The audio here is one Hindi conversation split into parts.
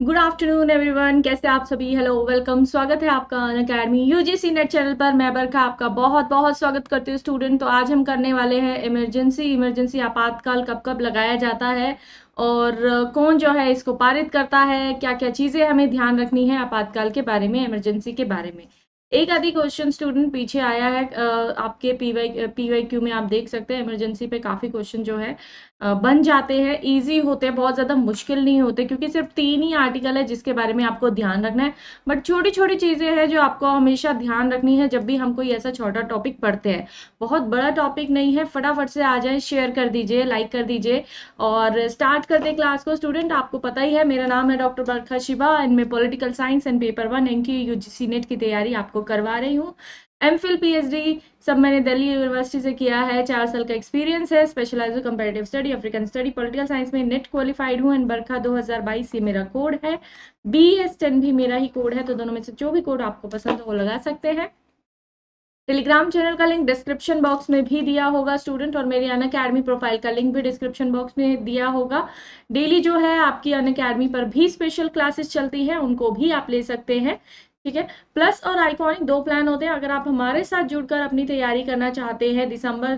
गुड आफ्टरनून एवरीवन, कैसे आप सभी। हेलो, वेलकम, स्वागत है आपका अनअकैडमी यूजीसी नेट चैनल पर। मैं बरखा आपका बहुत बहुत स्वागत करती हूँ स्टूडेंट। तो आज हम करने वाले हैं इमरजेंसी आपातकाल कब कब लगाया जाता है और कौन जो है इसको पारित करता है, क्या क्या चीज़ें हमें ध्यान रखनी है आपातकाल के बारे में, इमरजेंसी के बारे में। एक आधी क्वेश्चन स्टूडेंट पीछे आया है आपके पीवाई क्यू में, आप देख सकते हैं इमरजेंसी पे काफ़ी क्वेश्चन जो है बन जाते हैं, इजी होते हैं, बहुत ज़्यादा मुश्किल नहीं होते, क्योंकि सिर्फ 3 ही आर्टिकल है जिसके बारे में आपको ध्यान रखना है। बट छोटी-छोटी चीज़ें हैं जो आपको हमेशा ध्यान रखनी है जब भी हम कोई ऐसा छोटा टॉपिक पढ़ते हैं। बहुत बड़ा टॉपिक नहीं है, फटाफट से आ जाएँ, शेयर कर दीजिए, लाइक कर दीजिए और स्टार्ट कर दें क्लास को। स्टूडेंट, आपको पता ही है मेरा नाम है डॉक्टर बरखा शिवा एंड मैं political science and paper 1 NTU UGC net की तैयारी आपको करवा रही हूँ। एमफिल पीएचडी सब मैंने दिल्ली यूनिवर्सिटी से किया है, 4 साल का एक्सपीरियंस है। Specialize comparative study, African study, political science में नेट क्वालिफाइड हूँ एंड बरखा 2022 ये मेरा कोड है। BS10 भी मेरा ही कोड है, तो दोनों में से जो भी कोड आपको पसंद हो वो लगा सकते हैं। टेलीग्राम चैनल का लिंक डिस्क्रिप्शन बॉक्स में भी दिया होगा स्टूडेंट, और मेरी अनअकैडमी प्रोफाइल का लिंक भी डिस्क्रिप्शन बॉक्स में दिया होगा। डेली जो है आपकी अनअकैडमी पर भी स्पेशल क्लासेस चलती है, उनको भी आप ले सकते हैं। ठीक है, प्लस और आइकॉनिक 2 प्लान होते हैं। अगर आप हमारे साथ जुड़कर अपनी तैयारी करना चाहते हैं दिसंबर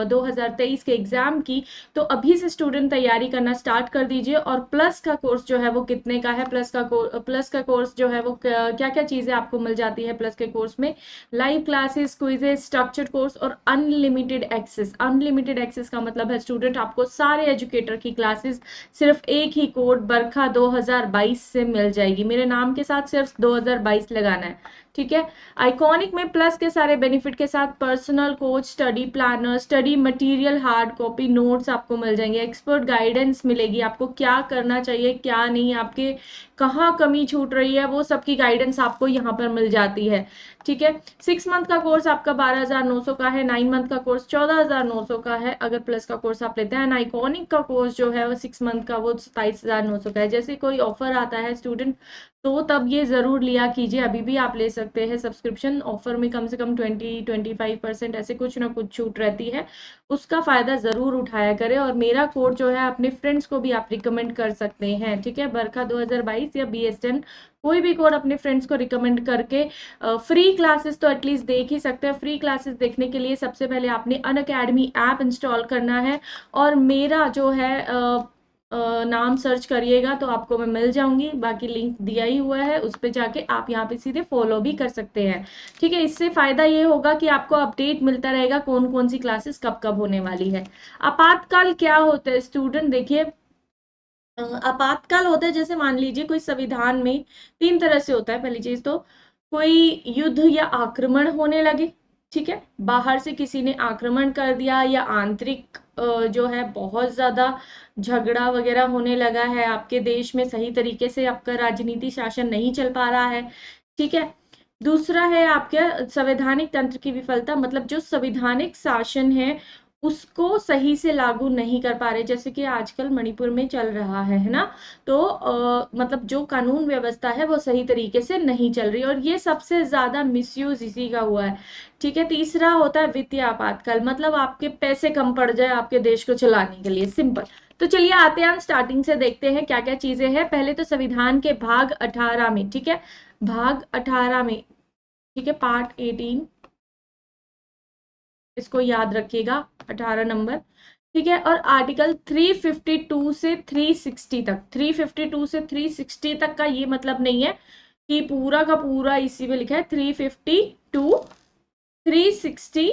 2023 के एग्जाम की, तो अभी से स्टूडेंट तैयारी करना स्टार्ट कर दीजिए। और प्लस का कोर्स जो है वो कितने का है, प्लस का कोर्स जो है वो क्या क्या चीज़ें आपको मिल जाती है प्लस के कोर्स में, live classes, quizzes, structured course और अनलिमिटेड एक्सेस। अनलिमिटेड एक्सेस का मतलब है स्टूडेंट आपको सारे एजुकेटर की क्लासेस सिर्फ एक ही कोड बरखा 2022 से मिल जाएगी। मेरे नाम के साथ सिर्फ 2022 लगाना है, ठीक है। आइकॉनिक में प्लस के सारे बेनिफिट के साथ personal coach, study planner, study material, hard copy notes आपको मिल जाएंगे, एक्सपर्ट गाइडेंस मिलेगी, आपको क्या करना चाहिए क्या नहीं, आपके कहाँ कमी छूट रही है, वो सबकी गाइडेंस आपको यहाँ पर मिल जाती है। ठीक है, 6 मंथ का कोर्स आपका 12,900 का है, 9 मंथ का कोर्स 14,900 का है अगर प्लस का कोर्स आप लेते हैं। आइकॉनिक का कोर्स जो है वो 6 मंथ का वो 27,900 का है। जैसे कोई ऑफर आता है स्टूडेंट, तो तब ये ज़रूर लिया कीजिए। अभी भी आप ले सकते हैं सब्सक्रिप्शन ऑफर में, कम से कम 20-25% ऐसे कुछ ना कुछ छूट रहती है, उसका फ़ायदा ज़रूर उठाया करें। और मेरा कोड जो है अपने फ्रेंड्स को भी आप रिकमेंड कर सकते हैं, ठीक है। बरखा 2022 या BS10 कोई भी कोड अपने फ्रेंड्स को रिकमेंड करके फ्री क्लासेस तो एटलीस्ट देख ही सकते हैं। फ्री क्लासेस देखने के लिए सबसे पहले आपने अनअकैडमी ऐप इंस्टॉल करना है और मेरा जो है नाम सर्च करिएगा तो आपको मैं मिल जाऊंगी, बाकी लिंक दिया ही हुआ है, उस पर जाके आप यहाँ पे सीधे फॉलो भी कर सकते हैं। ठीक है, इससे फायदा ये होगा कि आपको अपडेट मिलता रहेगा कौन कौन सी क्लासेस कब कब होने वाली है। आपातकाल क्या होता है स्टूडेंट, देखिए आपातकाल होता है, जैसे मान लीजिए कोई संविधान में 3 तरह से होता है। पहली चीज तो कोई युद्ध या आक्रमण होने लगे, ठीक है, बाहर से किसी ने आक्रमण कर दिया या आंतरिक जो है बहुत ज्यादा झगड़ा वगैरह होने लगा है, आपके देश में सही तरीके से आपका राजनीति शासन नहीं चल पा रहा है, ठीक है। दूसरा है आपके संवैधानिक तंत्र की विफलता, मतलब जो संवैधानिक शासन है उसको सही से लागू नहीं कर पा रहे, जैसे कि आजकल मणिपुर में चल रहा है ना। तो मतलब जो कानून व्यवस्था है वो सही तरीके से नहीं चल रही, और ये सबसे ज्यादा मिसयूज इसी का हुआ है, ठीक है। तीसरा होता है वित्तीय आपातकाल, मतलब आपके पैसे कम पड़ जाए आपके देश को चलाने के लिए, सिंपल। तो चलिए आते हैं, हम स्टार्टिंग से देखते हैं क्या क्या चीजें हैं। पहले तो संविधान के भाग 18 में, ठीक है, भाग 18 में, ठीक है, पार्ट 18, इसको याद रखिएगा, 18 नंबर, ठीक है। और आर्टिकल 352 से 360 तक, 352 से 360 तक का ये मतलब नहीं है कि पूरा का पूरा इसी में लिखा है। 352, 360,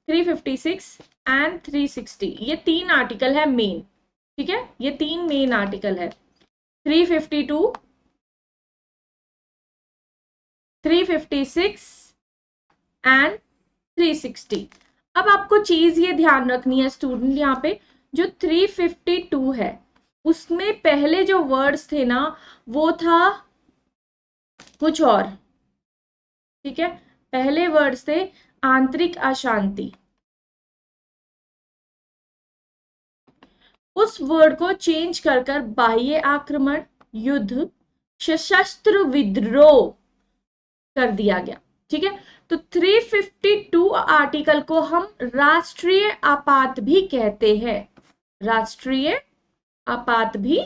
356 एंड 360, ये 3 आर्टिकल है मेन, ठीक है, ये 3 मेन आर्टिकल है। 352, 356 एंड 360। अब आपको चीज ये ध्यान रखनी है स्टूडेंट, यहाँ पे जो 352 है उसमें पहले जो वर्ड्स थे ना वो था कुछ और, ठीक है। पहले वर्ड्स थे आंतरिक अशांति, उस वर्ड को चेंज कर कर बाह्य आक्रमण, युद्ध, सशस्त्र विद्रोह कर दिया गया, ठीक है। तो 352 आर्टिकल को हम राष्ट्रीय आपात भी कहते हैं, राष्ट्रीय आपात भी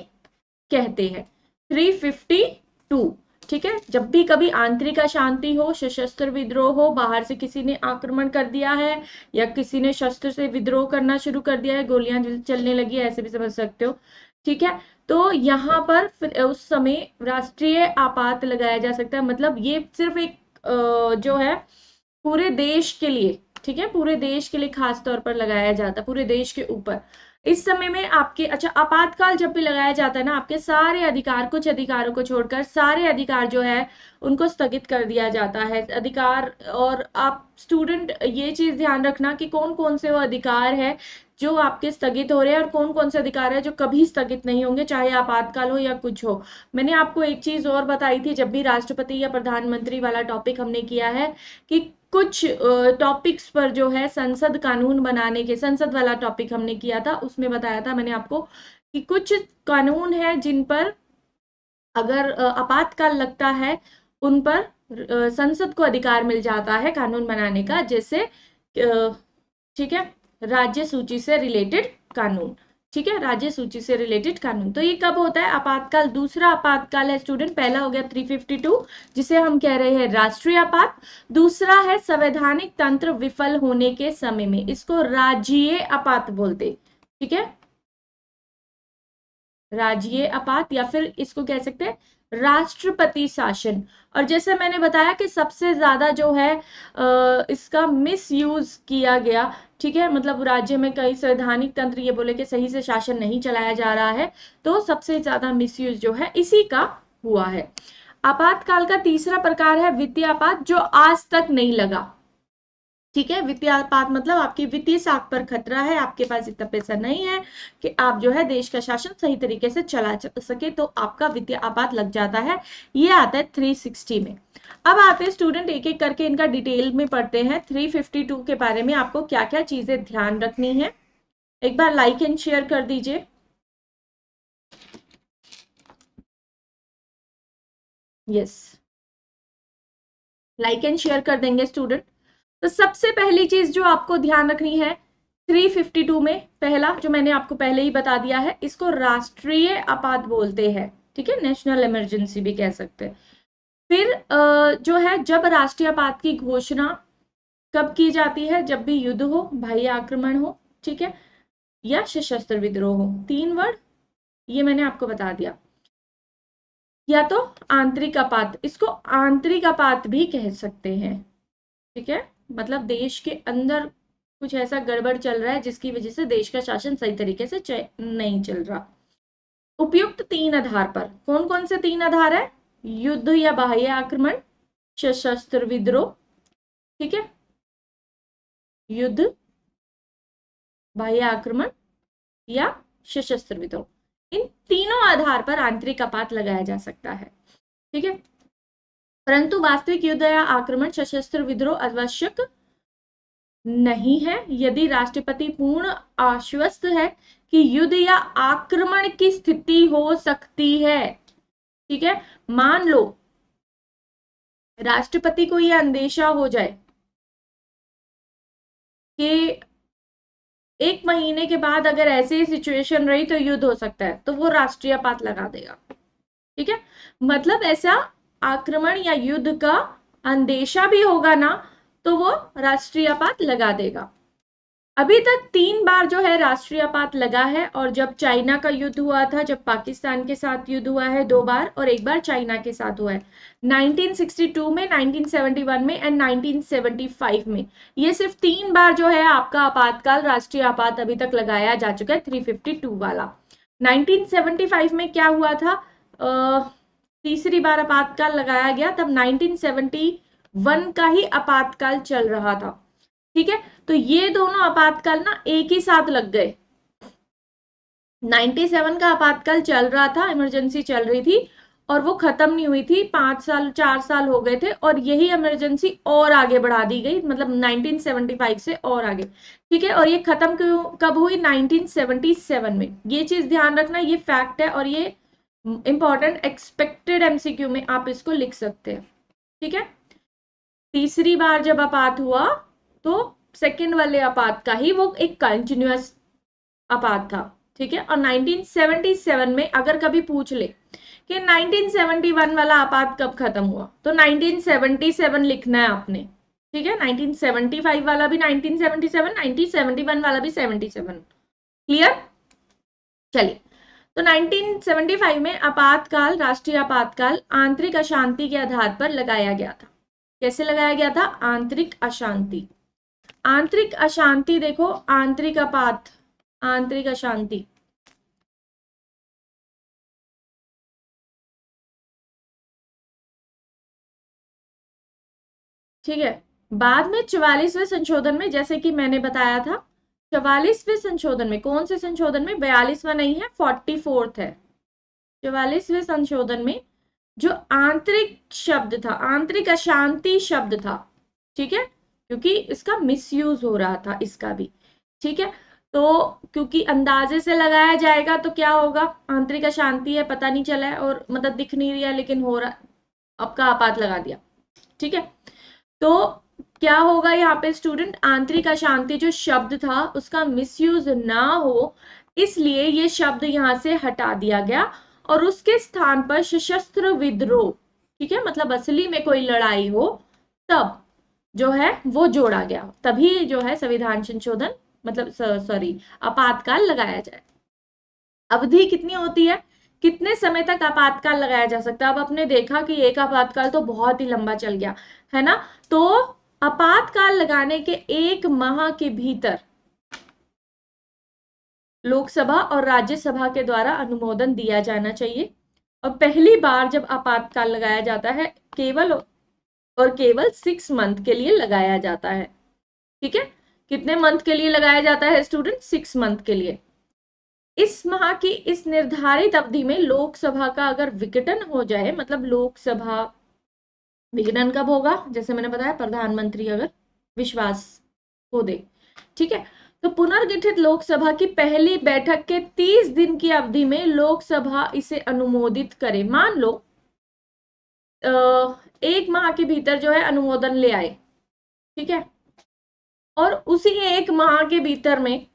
कहते हैं। 352। ठीक है, जब भी कभी आंतरिक अशांति हो, सशस्त्र विद्रोह हो, बाहर से किसी ने आक्रमण कर दिया है या किसी ने शस्त्र से विद्रोह करना शुरू कर दिया है, गोलियां चलने लगी है, ऐसे भी समझ सकते हो। ठीक है, तो यहाँ पर फिर उस समय राष्ट्रीय आपात लगाया जा सकता है। मतलब ये सिर्फ एक जो है पूरे देश के लिए, ठीक है, पूरे देश के लिए खास तौर पर लगाया जाता है, पूरे देश के ऊपर। इस समय में आपके, अच्छा, आपातकाल जब भी लगाया जाता है ना, आपके सारे अधिकार, कुछ अधिकारों को छोड़कर सारे अधिकार जो है उनको स्थगित कर दिया जाता है अधिकार। और आप स्टूडेंट ये चीज ध्यान रखना कि कौन कौन से वो अधिकार है जो आपके स्थगित हो रहे हैं और कौन कौन से अधिकार है जो कभी स्थगित नहीं होंगे, चाहे आपातकाल हो या कुछ हो। मैंने आपको एक चीज और बताई थी जब भी राष्ट्रपति या प्रधानमंत्री वाला टॉपिक हमने किया है, कि कुछ टॉपिक्स पर जो है संसद कानून बनाने के, संसद वाला टॉपिक हमने किया था, उसमें बताया था मैंने आपको कि कुछ कानून है जिन पर अगर आपातकाल लगता है उन पर संसद को अधिकार मिल जाता है कानून बनाने का। जैसे ठीक है, राज्य सूची से रिलेटेड कानून। ठीक है, राज्य सूची से रिलेटेड कानून। तो ये कब होता है आपातकाल? दूसरा आपातकाल है स्टूडेंट, पहला हो गया 352 जिसे हम कह रहे हैं राष्ट्रीय आपात। दूसरा है संवैधानिक तंत्र विफल होने के समय में, इसको राज्यीय आपात बोलते। ठीक है, राज्यीय आपात, या फिर इसको कह सकते हैं राष्ट्रपति शासन। और जैसे मैंने बताया कि सबसे ज्यादा जो है इसका मिस यूज किया गया। ठीक है, मतलब राज्य में कई संवैधानिक तंत्र ये बोले कि सही से शासन नहीं चलाया जा रहा है, तो सबसे ज्यादा मिस यूज जो है इसी का हुआ है। आपातकाल का तीसरा प्रकार है वित्तीय आपात, जो आज तक नहीं लगा। ठीक है, वित्तीय आपात मतलब आपकी वित्तीय साख पर खतरा है, आपके पास इतना पैसा नहीं है कि आप जो है देश का शासन सही तरीके से चला सके, तो आपका वित्तीय आपात लग जाता है। ये आता है 360 में। अब आते हैं स्टूडेंट एक एक करके इनका डिटेल में पढ़ते हैं। 352 के बारे में आपको क्या क्या चीजें ध्यान रखनी है, एक बार लाइक एंड शेयर कर दीजिए। यस, लाइक एंड शेयर कर देंगे स्टूडेंट। तो सबसे पहली चीज जो आपको ध्यान रखनी है 352 में, पहला जो मैंने आपको पहले ही बता दिया है, इसको राष्ट्रीय आपात बोलते हैं। ठीक है, नेशनल इमरजेंसी भी कह सकते हैं। फिर जो है जब राष्ट्रीय आपात की घोषणा कब की जाती है? जब भी युद्ध हो, बाह्य आक्रमण हो, ठीक है, या सशस्त्र विद्रोह हो। तीन वर्ड ये मैंने आपको बता दिया। या तो आंतरिक आपात, इसको आंतरिक आपात भी कह सकते हैं। ठीक है, मतलब देश के अंदर कुछ ऐसा गड़बड़ चल रहा है जिसकी वजह से देश का शासन सही तरीके से नहीं चल रहा। उपयुक्त तीन आधार पर, कौन कौन से तीन आधार है? युद्ध या बाह्य आक्रमण, सशस्त्र विद्रोह। ठीक है, युद्ध, बाह्य आक्रमण या सशस्त्र विद्रोह, इन तीनों आधार पर आंतरिक आपात लगाया जा सकता है। ठीक है, परंतु वास्तविक युद्ध या आक्रमण, सशस्त्र विद्रोह आवश्यक नहीं है यदि राष्ट्रपति पूर्ण आश्वस्त है कि युद्ध या आक्रमण की स्थिति हो सकती है। ठीक है, मान लो राष्ट्रपति को यह अंदेशा हो जाए कि एक महीने के बाद अगर ऐसी सिचुएशन रही तो युद्ध हो सकता है, तो वो राष्ट्रीय आपात लगा देगा। ठीक है, मतलब ऐसा आक्रमण या युद्ध का अंदेशा भी होगा ना, तो वो राष्ट्रीय आपात लगा देगा। अभी तक 3 बार जो है राष्ट्रीय आपात लगा है, और जब चाइना का युद्ध हुआ था, जब पाकिस्तान के साथ युद्ध हुआ है 2 बार, और 1 बार चाइना के साथ हुआ है 1962 में, 1971 में एंड 1975 में। ये सिर्फ 3 बार जो है आपका आपातकाल, राष्ट्रीय आपात अभी तक लगाया जा चुका है 352 वाला। 1975 में क्या हुआ था? तीसरी बार आपातकाल लगाया गया, तब 1971 का ही आपातकाल चल रहा था। ठीक है, तो ये दोनों आपातकाल ना एक ही साथ लग गए। 97 का आपातकाल चल रहा था, इमरजेंसी चल रही थी, और वो खत्म नहीं हुई थी, 5 साल 4 साल हो गए थे, और यही इमरजेंसी और आगे बढ़ा दी गई, मतलब 1975 से और आगे। ठीक है, और ये खत्म कब हुई? 1977 में। ये चीज ध्यान रखना, ये फैक्ट है, और ये इंपॉर्टेंट एक्सपेक्टेड एमसीक्यू में आप इसको लिख सकते हैं। ठीक है, तीसरी बार जब आपात हुआ तो सेकेंड वाले आपात का ही वो एक कंटिन्यूअस आपात था। ठीक है। और 1977 में अगर कभी पूछ ले कि 1971 वाला आपात कब खत्म हुआ, तो 1977 लिखना है आपने, ठीक है। 1975 वाला भी 1977, 1971 वाला भी 77। क्लियर? चलिए, तो 1975 में आपातकाल, राष्ट्रीय आपातकाल आंतरिक अशांति के आधार पर लगाया गया था। कैसे लगाया गया था? आंतरिक अशांति। आंतरिक अशांति देखो, आंतरिक आपात, आंतरिक अशांति, ठीक है। बाद में 44वें संशोधन में, जैसे कि मैंने बताया था, 44वें संशोधन में, कौन से संशोधन में? 42वां नहीं है, 44th है। 44वें संशोधन में जो आंतरिक शब्द था, आंतरिक अशांति शब्द था, ठीक है, क्योंकि इसका मिसयूज हो रहा था इसका भी, ठीक है। तो क्योंकि अंदाजे से लगाया जाएगा तो क्या होगा, आंतरिक अशांति है, पता नहीं चला है, और मतलब दिख नहीं रहा लेकिन हो रहा, आपका आपात लगा दिया, ठीक है। तो क्या होगा यहाँ पे स्टूडेंट, आंतरिक अशांति जो शब्द था उसका मिसयूज ना हो, इसलिए ये शब्द यहाँ से हटा दिया गया और उसके स्थान पर सशस्त्र विद्रोह, ठीक है, मतलब असली में कोई लड़ाई हो तब जो है वो जोड़ा गया, तभी जो है संविधान संशोधन, मतलब सॉरी, आपातकाल लगाया जाए। अवधि कितनी होती है, कितने समय तक आपातकाल लगाया जा सकता है? अब आपने देखा कि एक आपातकाल तो बहुत ही लंबा चल गया है ना, तो आपातकाल लगाने के 1 माह के भीतर लोकसभा और राज्यसभा के द्वारा अनुमोदन दिया जाना चाहिए। और पहली बार जब आपातकाल लगाया जाता है केवल और केवल 6 मंथ के लिए लगाया जाता है, ठीक है। कितने मंथ के लिए लगाया जाता है स्टूडेंट? 6 मंथ के लिए। इस माह की इस निर्धारित अवधि में लोकसभा का अगर विघटन हो जाए, मतलब लोकसभा विघटन कब होगा? जैसे मैंने बताया, प्रधानमंत्री अगर विश्वास खो दे, ठीक है। तो पुनर्गठित लोकसभा की पहली बैठक के 30 दिन की अवधि में लोकसभा इसे अनुमोदित करे। मान लो 1 माह के भीतर जो है अनुमोदन ले आए, ठीक है, और उसी 1 माह के भीतर में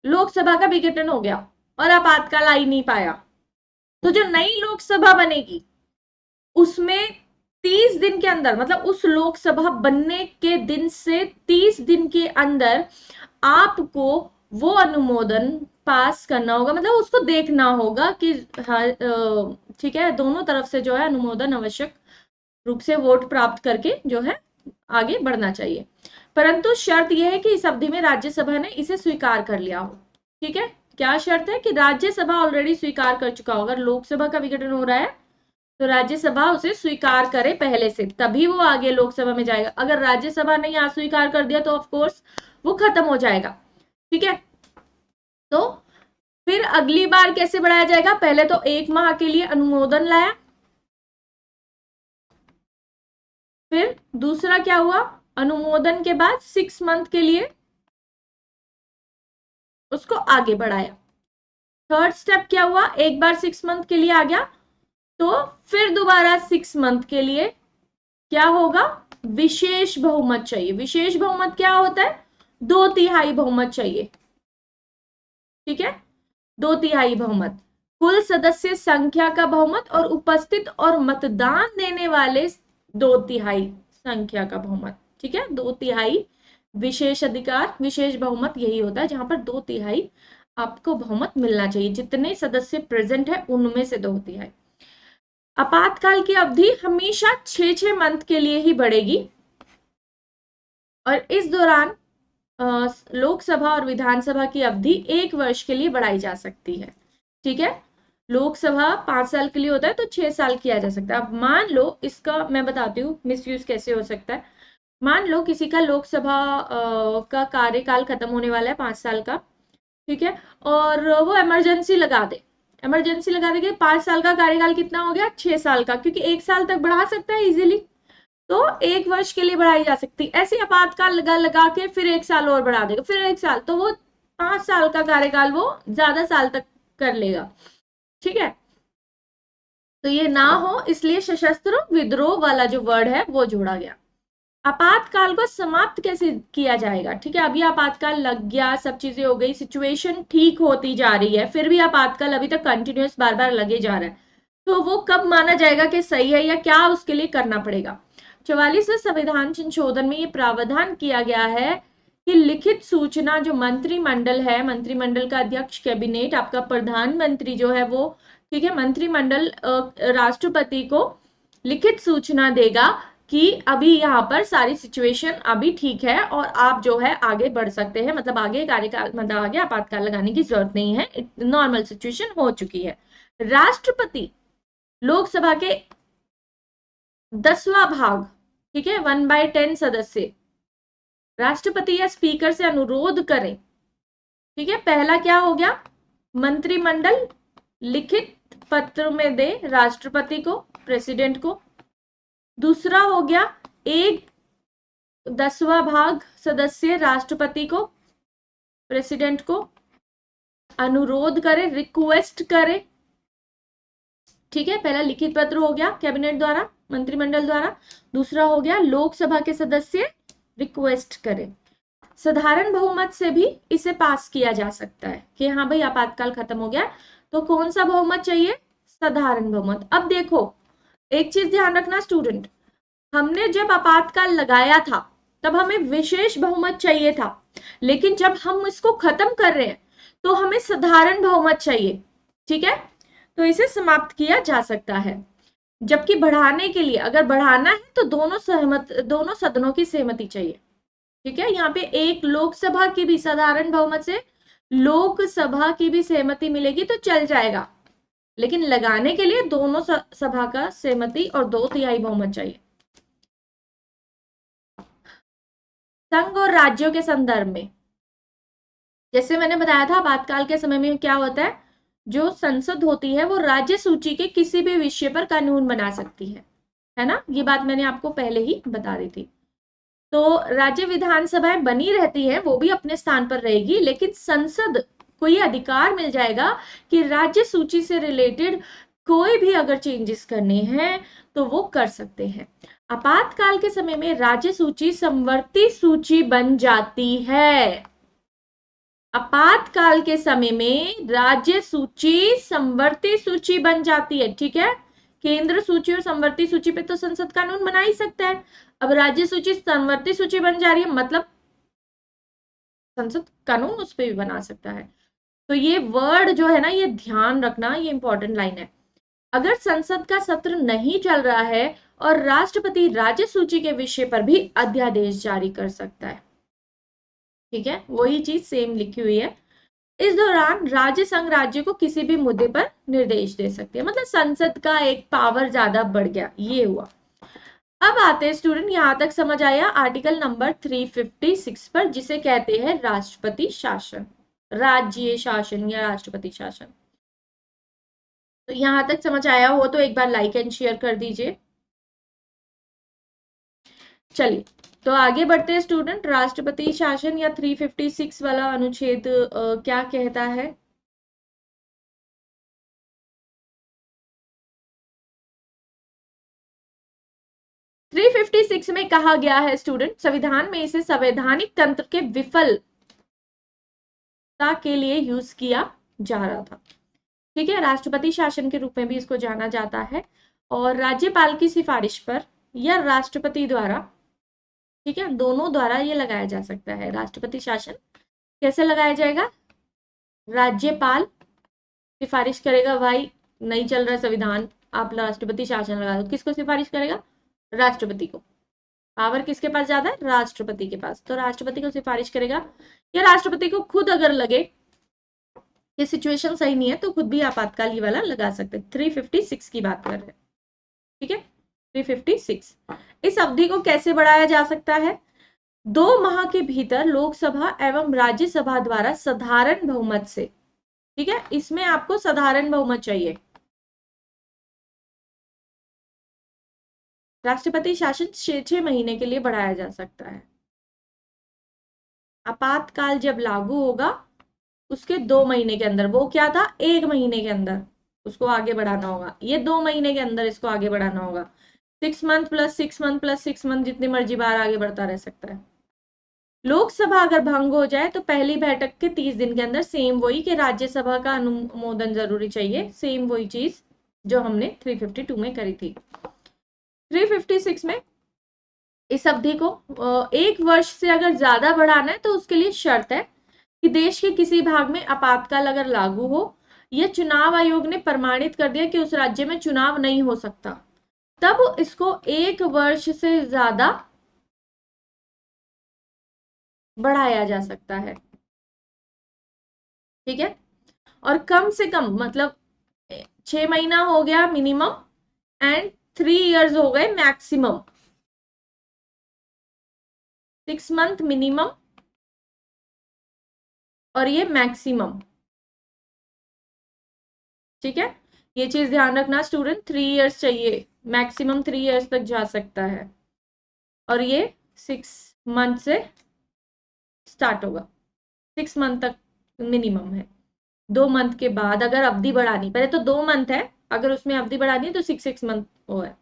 लोकसभा का विघटन हो गया और आपातकाल आ ही नहीं पाया, तो जो नई लोकसभा बनेगी उसमें 30 दिन के अंदर, मतलब उस लोकसभा बनने के दिन से 30 दिन के अंदर आपको वो अनुमोदन पास करना होगा, मतलब उसको देखना होगा कि ठीक है, दोनों तरफ से जो है अनुमोदन आवश्यक रूप से वोट प्राप्त करके जो है आगे बढ़ना चाहिए। परंतु शर्त यह है कि इस अवधि में राज्यसभा ने इसे स्वीकार कर लिया हो, ठीक है। क्या शर्त है? कि राज्यसभा ऑलरेडी स्वीकार कर चुका हो। अगर लोकसभा का विघटन हो रहा है तो राज्यसभा उसे स्वीकार करे पहले से, तभी वो आगे लोकसभा में जाएगा। अगर राज्यसभा ने यहाँ स्वीकार कर दिया तो ऑफ कोर्स वो खत्म हो जाएगा, ठीक है। तो फिर अगली बार कैसे बढ़ाया जाएगा? पहले तो 1 माह के लिए अनुमोदन लाया, फिर दूसरा क्या हुआ, अनुमोदन के बाद 6 मंथ के लिए उसको आगे बढ़ाया। थर्ड स्टेप क्या हुआ, एक बार 6 मंथ के लिए आ गया तो फिर दोबारा 6 मंथ के लिए क्या होगा, विशेष बहुमत चाहिए। विशेष बहुमत क्या होता है? 2/3 बहुमत चाहिए, ठीक है, 2/3 बहुमत, कुल सदस्य संख्या का बहुमत और उपस्थित और मतदान देने वाले 2/3 संख्या का बहुमत, ठीक है। 2/3 विशेष अधिकार, विशेष बहुमत यही होता है जहां पर 2/3 आपको बहुमत मिलना चाहिए, जितने सदस्य प्रेजेंट है उनमें से 2/3। आपातकाल की अवधि हमेशा 6 मंथ के लिए ही बढ़ेगी और इस दौरान लोकसभा और विधानसभा की अवधि 1 वर्ष के लिए बढ़ाई जा सकती है, ठीक है। लोकसभा 5 साल के लिए होता है तो 6 साल किया जा सकता है। अब मान लो, इसका मैं बताती हूँ मिसयूज कैसे हो सकता है। मान लो किसी का लोकसभा का कार्यकाल खत्म होने वाला है 5 साल का, ठीक है, और वो इमरजेंसी लगा दे, इमरजेंसी लगा दे कि 5 साल का कार्यकाल कितना हो गया, 6 साल का, क्योंकि 1 साल तक बढ़ा सकता है इजीली, तो 1 वर्ष के लिए बढ़ाई जा सकती है। ऐसे आपातकाल लगा लगा के फिर 1 साल और बढ़ा देगा, फिर 1 साल, तो वो 5 साल का कार्यकाल वो ज्यादा साल तक कर लेगा, ठीक है। तो ये ना हो इसलिए सशस्त्र विद्रोह वाला जो वर्ड है वो जोड़ा गया। आपातकाल को समाप्त कैसे किया जाएगा? ठीक है, अभी आपातकाल लग गया, सब चीजें हो गई, सिचुएशन ठीक होती जा रही है, फिर भी आपातकाल अभी तक कंटिन्यूअस बार बार लगे जा रहा है, तो वो कब माना जाएगा कि सही है, या क्या उसके लिए करना पड़ेगा? 44वें संविधान संशोधन में ये प्रावधान किया गया है कि लिखित सूचना जो मंत्रिमंडल है, मंत्रिमंडल का अध्यक्ष कैबिनेट, आपका प्रधानमंत्री जो है वो, ठीक है, मंत्रिमंडल राष्ट्रपति को लिखित सूचना देगा कि अभी यहाँ पर सारी सिचुएशन अभी ठीक है और आप जो है आगे बढ़ सकते हैं, मतलब आगे कार्यकाल, मतलब आगे आपातकाल लगाने की जरूरत नहीं है, नॉर्मल सिचुएशन हो चुकी है। राष्ट्रपति लोकसभा के 10वां भाग, ठीक है, 1/10 सदस्य राष्ट्रपति या स्पीकर से अनुरोध करें। ठीक है, पहला क्या हो गया, मंत्रिमंडल लिखित पत्र में दे राष्ट्रपति को, प्रेसिडेंट को। दूसरा हो गया, 1/10वां भाग सदस्य राष्ट्रपति को, प्रेसिडेंट को अनुरोध करे, रिक्वेस्ट करे। ठीक है, पहला लिखित पत्र हो गया कैबिनेट द्वारा, मंत्रिमंडल द्वारा। दूसरा हो गया, लोकसभा के सदस्य रिक्वेस्ट करें। साधारण बहुमत से भी इसे पास किया जा सकता है कि हाँ भाई आपातकाल खत्म हो गया, तो कौन सा बहुमत चाहिए? साधारण बहुमत। अब देखो, एक चीज ध्यान रखना स्टूडेंट, हमने जब आपातकाल लगाया था तब हमें विशेष बहुमत चाहिए था, लेकिन जब हम इसको खत्म कर रहे हैं तो हमें साधारण बहुमत चाहिए। ठीक है, तो इसे समाप्त किया जा सकता है। जबकि बढ़ाने के लिए, अगर बढ़ाना है तो दोनों सदनों की सहमति चाहिए। ठीक है, यहाँ पे एक लोकसभा की भी साधारण बहुमत से लोकसभा की भी सहमति मिलेगी तो चल जाएगा, लेकिन लगाने के लिए दोनों सभा का सहमति और 2/3 बहुमत चाहिए। संघ और राज्यों के संदर्भ में, जैसे मैंने बताया था आपातकाल के समय में क्या होता है, जो संसद होती है वो राज्य सूची के किसी भी विषय पर कानून बना सकती है ना, ये बात मैंने आपको पहले ही बता दी थी। तो राज्य विधानसभाएं बनी रहती है, वो भी अपने स्थान पर रहेगी, लेकिन संसद को ये अधिकार मिल जाएगा कि राज्य सूची से रिलेटेड कोई भी अगर चेंजेस करने हैं तो वो कर सकते हैं। आपातकाल के समय में राज्य सूची समवर्ती सूची बन जाती है। आपातकाल के समय में राज्य सूची समवर्ती सूची बन जाती है। ठीक है, केंद्र सूची और समवर्ती सूची पे तो संसद कानून बना ही सकता है, अब राज्य सूची समवर्ती सूची बन जा रही है, मतलब संसद कानून उस पर भी बना सकता है। तो ये वर्ड जो है ना, ये ध्यान रखना, ये इंपॉर्टेंट लाइन है। अगर संसद का सत्र नहीं चल रहा है और राष्ट्रपति राज्य सूची के विषय पर भी अध्यादेश जारी कर सकता है। ठीक है, वही चीज सेम लिखी हुई है। इस दौरान राज्य संघ राज्य को किसी भी मुद्दे पर निर्देश दे सकते हैं, मतलब संसद का एक पावर ज्यादा बढ़ गया, ये हुआ। अब आते हैं स्टूडेंट, यहां तक समझ आया आर्टिकल नंबर 356 पर, जिसे कहते हैं राष्ट्रपति शासन, राज्य शासन या राष्ट्रपति शासन। तो यहां तक समझ आया हो तो एक बार लाइक एंड शेयर कर दीजिए। चलिए, तो आगे बढ़ते हैं स्टूडेंट, राष्ट्रपति शासन या 356 वाला अनुच्छेद क्या कहता है? थ्री 356 में कहा गया है स्टूडेंट, संविधान में इसे संवैधानिक तंत्र के विफलता के लिए यूज किया जा रहा था। ठीक है, राष्ट्रपति शासन के रूप में भी इसको जाना जाता है, और राज्यपाल की सिफारिश पर या राष्ट्रपति द्वारा, ठीक है, दोनों द्वारा ये लगाया जा सकता है। राष्ट्रपति शासन कैसे लगाया जाएगा? राज्यपाल सिफारिश करेगा, भाई नहीं चल रहा संविधान, आप राष्ट्रपति शासन लगा दो, किसको सिफारिश करेगा? राष्ट्रपति को। पावर किसके पास ज्यादा है? राष्ट्रपति के पास, तो राष्ट्रपति को सिफारिश करेगा, या राष्ट्रपति को खुद अगर लगे कि सिचुएशन सही नहीं है तो खुद भी आपातकाल ये वाला लगा सकते हैं। 356 की बात कर रहे हैं। ठीक है, 356। इस अवधि को कैसे बढ़ाया जा सकता है? 2 माह के भीतर लोकसभा एवं राज्यसभा द्वारा साधारण बहुमत से, ठीक है, इसमें आपको साधारण बहुमत चाहिए। राष्ट्रपति शासन 6 महीने के लिए बढ़ाया जा सकता है। आपातकाल जब लागू होगा उसके 2 महीने के अंदर, वो क्या था 1 महीने के अंदर, उसको आगे बढ़ाना होगा, ये 2 महीने के अंदर इसको आगे बढ़ाना होगा। 6 month plus 6 month plus 6 month, जितनी मर्जी बार आगे बढ़ता रह सकता है। लोकसभा अगर भंग हो जाए तो पहली बैठक के 30 दिन के अंदर, सेम वही कि राज्यसभा का अनुमोदन जरूरी चाहिए, सेम वही चीज जो हमने 352 में करी थी। 356 में इस अवधि को 1 वर्ष से अगर ज्यादा बढ़ाना है तो उसके लिए शर्त है कि देश के किसी भाग में आपातकाल अगर लागू हो या चुनाव आयोग ने प्रमाणित कर दिया कि उस राज्य में चुनाव नहीं हो सकता, तब इसको 1 वर्ष से ज्यादा बढ़ाया जा सकता है। ठीक है, और कम से कम मतलब 6 महीना हो गया मिनिमम एंड 3 इयर्स हो गए मैक्सिमम। 6 मंथ मिनिमम और ये मैक्सिमम। ठीक है, ये चीज ध्यान रखना स्टूडेंट, 3 इयर्स चाहिए, मैक्सिमम 3 इयर्स तक जा सकता है, और ये 6 मंथ से स्टार्ट होगा, 6 मंथ तक मिनिमम है। 2 मंथ के बाद अगर अवधि बढ़ानी, पहले तो 2 मंथ है, अगर उसमें अवधि बढ़ानी है तो 6 6 मंथ वो है।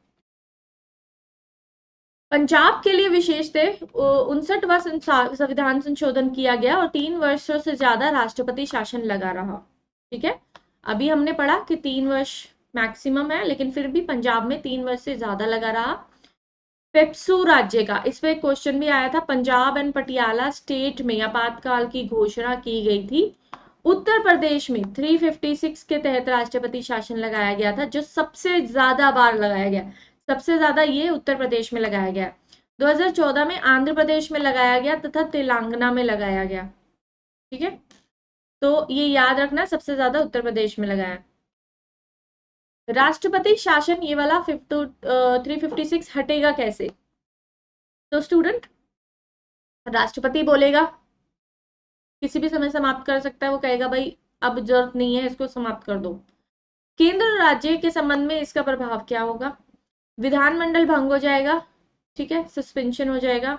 पंजाब के लिए विशेष थे 59वां संविधान संशोधन किया गया और 3 वर्षों से ज्यादा राष्ट्रपति शासन लगा रहा। ठीक है, अभी हमने पढ़ा कि 3 वर्ष मैक्सिमम है, लेकिन फिर भी पंजाब में 3 वर्ष से ज्यादा लगा रहा। पेप्सू राज्य का, इस पे क्वेश्चन भी आया था, पंजाब एंड पटियाला स्टेट में आपातकाल की घोषणा की गई थी। उत्तर प्रदेश में 356 के तहत राष्ट्रपति शासन लगाया गया था, जो सबसे ज्यादा बार लगाया गया, सबसे ज्यादा ये उत्तर प्रदेश में लगाया गया। 2014 में आंध्र प्रदेश में लगाया गया तथा तेलंगाना में लगाया गया। ठीक है, तो ये याद रखना, सबसे ज्यादा उत्तर प्रदेश में लगाया। राष्ट्रपति शासन ये वाला 356 हटेगा कैसे? तो स्टूडेंट, राष्ट्रपति बोलेगा, किसी भी समय समाप्त कर सकता है, वो कहेगा भाई अब जरूरत नहीं है, इसको समाप्त कर दो। केंद्र और राज्य के संबंध में इसका प्रभाव क्या होगा? विधानमंडल भंग हो जाएगा, ठीक है, सस्पेंशन हो जाएगा।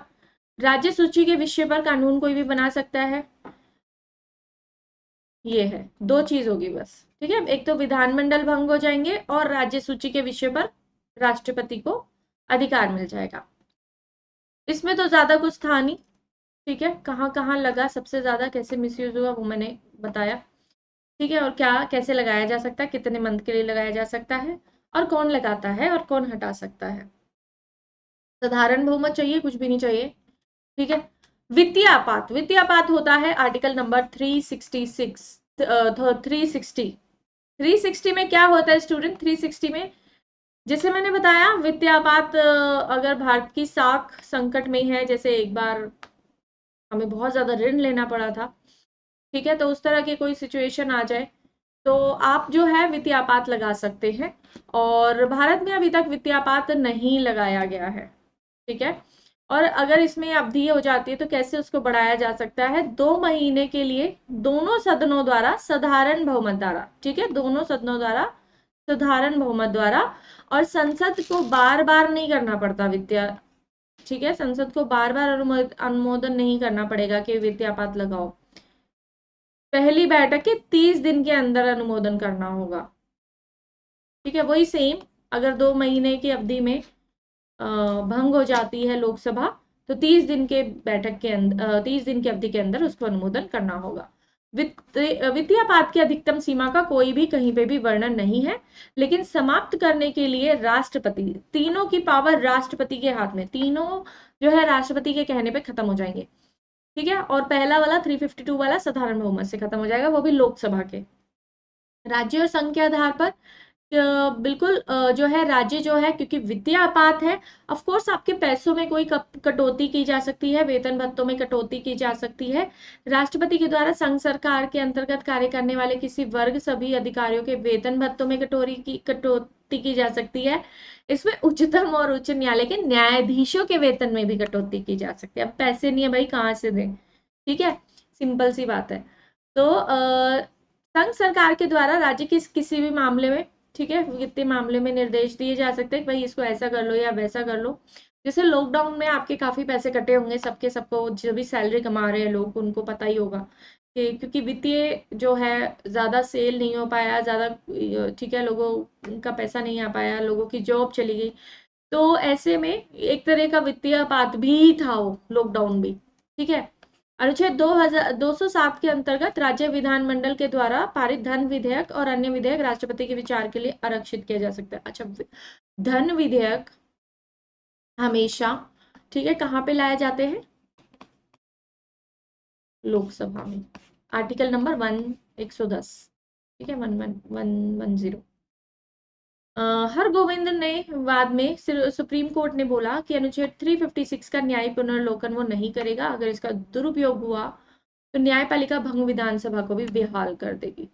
राज्य सूची के विषय पर कानून कोई भी बना सकता है, ये है, 2 चीज होगी बस। ठीक है, एक तो विधानमंडल भंग हो जाएंगे और राज्य सूची के विषय पर राष्ट्रपति को अधिकार मिल जाएगा। इसमें तो ज्यादा कुछ था नहीं। ठीक है, कहाँ कहाँ लगा सबसे ज्यादा, कैसे मिसयूज हुआ वो मैंने बताया। ठीक है, और क्या कैसे लगाया जा सकता है, कितने मंथ के लिए लगाया जा सकता है, और कौन लगाता है और कौन हटा सकता है। साधारण बहुमत चाहिए, कुछ भी नहीं चाहिए। ठीक है, वित्तीय आपात, वित्तीय आपात होता है आर्टिकल नंबर 366 360 में क्या होता है स्टूडेंट? 360 में जैसे मैंने बताया, वित्तीय आपात अगर भारत की साख संकट में है, जैसे एक बार हमें बहुत ज्यादा ऋण लेना पड़ा था, ठीक है, तो उस तरह की कोई सिचुएशन आ जाए तो आप जो है वित्तीय आपात लगा सकते हैं, और भारत में अभी तक वित्तीय आपात नहीं लगाया गया है। ठीक है, और अगर इसमें अवधि हो जाती है तो कैसे उसको बढ़ाया जा सकता है? 2 महीने के लिए दोनों सदनों द्वारा साधारण बहुमत द्वारा, ठीक है, दोनों सदनों द्वारा साधारण बहुमत द्वारा, और संसद को बार बार नहीं करना पड़ता वित्तीय, ठीक है, संसद को बार बार अनुमोदन नहीं करना पड़ेगा कि वित्तीय आपात लगाओ, पहली बैठक के 30 दिन के अंदर अनुमोदन करना होगा। ठीक है, वही सेम, अगर 2 महीने की अवधि में भंग हो जाती है लोकसभा तो 30 दिन के बैठक के अंदर 30 दिन की अवधि के अंदर उसको अनुमोदन करना होगा। वित्तीय आपात की अधिकतम सीमा का कोई भी कहीं पे भी वर्णन नहीं है, लेकिन समाप्त करने के लिए राष्ट्रपति, तीनों की पावर राष्ट्रपति के हाथ में, तीनों जो है राष्ट्रपति के कहने पे खत्म हो जाएंगे। ठीक है, और पहला वाला 352 वाला साधारण बहुमत से खत्म हो जाएगा, वो भी लोकसभा के। राज्य और संघ के आधार पर बिल्कुल जो है राज्य जो है, क्योंकि वित्तीय आपात है, ऑफ कोर्स आपके पैसों में कोई कटौती की जा सकती है, वेतन भत्तों में कटौती की जा सकती है। राष्ट्रपति के द्वारा संघ सरकार के अंतर्गत कार्य करने वाले किसी वर्ग सभी अधिकारियों के वेतन भत्तों में कटौती की जा सकती है। इसमें उच्चतम और उच्च न्यायालय के न्यायाधीशों के वेतन में भी कटौती की जा सकती है। अब पैसे नहीं है भाई, कहाँ से दें? ठीक है, सिंपल सी बात है। तो संघ सरकार के द्वारा राज्य के किसी भी मामले में, ठीक है, वित्तीय मामले में निर्देश दिए जा सकते हैं कि भाई इसको ऐसा कर लो या वैसा कर लो। जैसे लॉकडाउन में आपके काफी पैसे कटे होंगे, सबके सबको जो भी सैलरी कमा रहे हैं लोग, उनको पता ही होगा कि क्योंकि वित्तीय जो है ज्यादा सेल नहीं हो पाया, ज्यादा, ठीक है, लोगों का पैसा नहीं आ पाया, लोगों की जॉब चली गई, तो ऐसे में एक तरह का वित्तीय आपात भी था वो लॉकडाउन भी, ठीक है। अनुच्छेद 207 के अंतर्गत राज्य विधानमंडल के द्वारा पारित धन विधेयक और अन्य विधेयक राष्ट्रपति के विचार के लिए आरक्षित किया जा सकता है। अच्छा, धन विधेयक हमेशा, ठीक है, कहाँ पे लाए जाते हैं? लोकसभा में। आर्टिकल नंबर 110, ठीक है, 11110। हरगोविंद ने बाद में सुप्रीम कोर्ट ने बोला कि अनुच्छेद 356 का न्यायिक पुनर्लोकन वो नहीं करेगा। अगर इसका दुरुपयोग हुआ तो न्यायपालिका भंग विधानसभा को भी बेहाल कर देगी,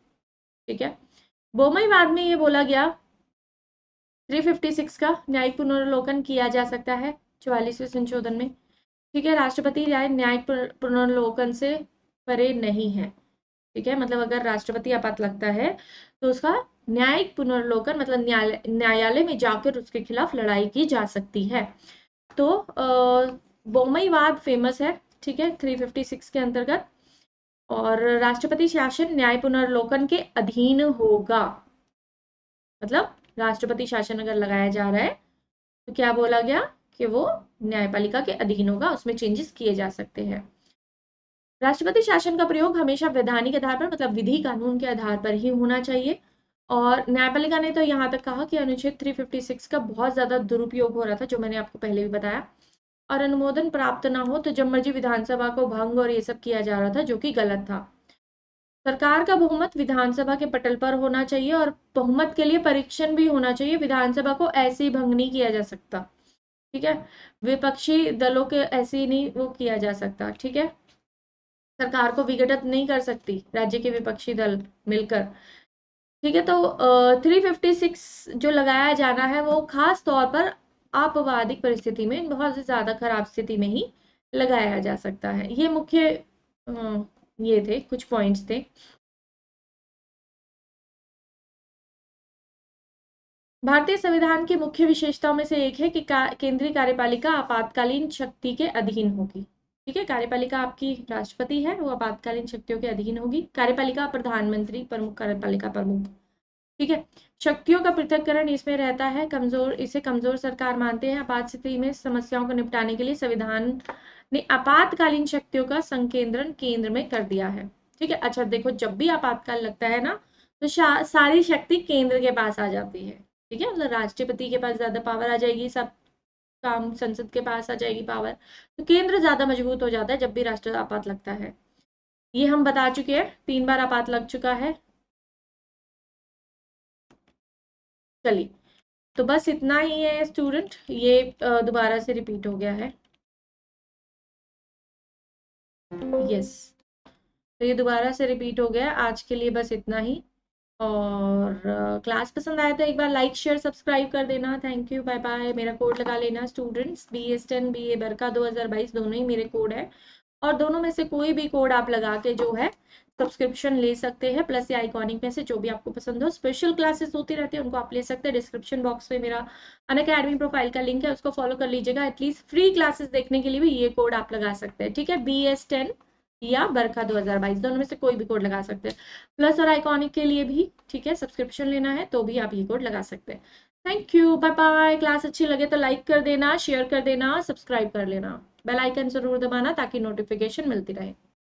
ठीक है। बोमई बाद में ये बोला गया 356 का न्यायिक पुनर्लोकन किया जा सकता है 44वें संशोधन में, ठीक है। राष्ट्रपति राय न्यायिक पुनर्लोकन से परे नहीं है, ठीक है। मतलब अगर राष्ट्रपति आपात लगता है तो उसका न्यायिक पुनर्लोकन मतलब न्यायालय में जाकर उसके खिलाफ लड़ाई की जा सकती है। तो बोमईवाद फेमस है, ठीक है, 356 के अंतर्गत। और राष्ट्रपति शासन न्याय पुनर्लोकन के अधीन होगा, मतलब राष्ट्रपति शासन अगर लगाया जा रहा है तो क्या बोला गया कि वो न्यायपालिका के अधीन होगा, उसमें चेंजेस किए जा सकते हैं। राष्ट्रपति शासन का प्रयोग हमेशा वैधानिक आधार पर मतलब विधि कानून के आधार पर ही होना चाहिए। और न्यायपालिका ने तो यहाँ तक कहा कि अनुच्छेद 356 का बहुत ज्यादा दुरुपयोग हो रहा था, जो मैंने आपको पहले भी बताया, और अनुमोदन प्राप्त ना हो तो जब मर्जी विधानसभा को भंग और ये सब किया जा रहा था, जो कि गलत था। सरकार का बहुमत विधानसभा के पटल पर होना चाहिए और बहुमत के लिए परीक्षण भी होना चाहिए। विधानसभा को ऐसे ही भंग नहीं किया जा सकता, ठीक है। विपक्षी दलों के ऐसे ही नहीं वो किया जा सकता, ठीक है। सरकार को विघटित नहीं कर सकती राज्य के विपक्षी दल मिलकर, ठीक है। तो 356 जो लगाया जाना है वो खास तौर पर आपवादिक परिस्थिति में बहुत ज्यादा खराब स्थिति में ही लगाया जा सकता है। ये मुख्य ये थे कुछ पॉइंट्स थे। भारतीय संविधान की मुख्य विशेषताओं में से एक है कि केंद्रीय कार्यपालिका आपातकालीन शक्ति के अधीन होगी, ठीक है। कार्यपालिका आपकी राष्ट्रपति है, वो आपातकालीन शक्तियों के अधीन होगी। कार्यपालिका प्रधानमंत्री प्रमुख, कार्यपालिका प्रमुख, ठीक है। शक्तियों का पृथक्करण इसमें रहता है। इसे कमजोर सरकार मानते हैं। आपात स्थिति में समस्याओं को निपटाने के लिए संविधान ने आपातकालीन शक्तियों का संकेंद्रण केंद्र में कर दिया है, ठीक है। अच्छा देखो, जब भी आपातकाल लगता है ना तो सारी शक्ति केंद्र के पास आ जाती है, ठीक है। मतलब राष्ट्रपति के पास ज्यादा पावर आ जाएगी, सब काम संसद के पास आ जाएगी पावर, तो केंद्र ज्यादा मजबूत हो जाता है जब भी राष्ट्र आपात लगता है। ये हम बता चुके हैं, 3 बार आपात लग चुका है। चलिए, तो बस इतना ही है स्टूडेंट, ये दोबारा से रिपीट हो गया है। यस, तो ये दोबारा से रिपीट हो गया। आज के लिए बस इतना ही। और क्लास पसंद आया तो एक बार लाइक शेयर सब्सक्राइब कर देना। Thank you, bye bye. मेरा कोड लगा लेना स्टूडेंट्स, BS10 BA बरका 2022 दोनों ही मेरे कोड है, और दोनों में से कोई भी कोड आप लगा के जो है सब्सक्रिप्शन ले सकते हैं, प्लस या आइकॉनिक में से जो भी आपको पसंद हो। स्पेशल क्लासेस होती रहती है, उनको आप ले सकते हैं। डिस्क्रिप्शन बॉक्स में मेरा अनअकैडमी प्रोफाइल का लिंक है, उसको फॉलो कर लीजिएगा। एटलीस्ट फ्री क्लासेस देखने के लिए भी ये कोड आप लगा सकते हैं, ठीक है। BS10 या बरखा 2022 दोनों में से कोई भी कोड लगा सकते हैं। प्लस और आइकॉनिक के लिए भी, ठीक है, सब्सक्रिप्शन लेना है तो भी आप ये कोड लगा सकते हैं। Thank you, bye bye. Class अच्छी लगे तो लाइक कर देना, शेयर कर देना, सब्सक्राइब कर लेना, बेल आइकन जरूर दबाना ताकि नोटिफिकेशन मिलती रहे।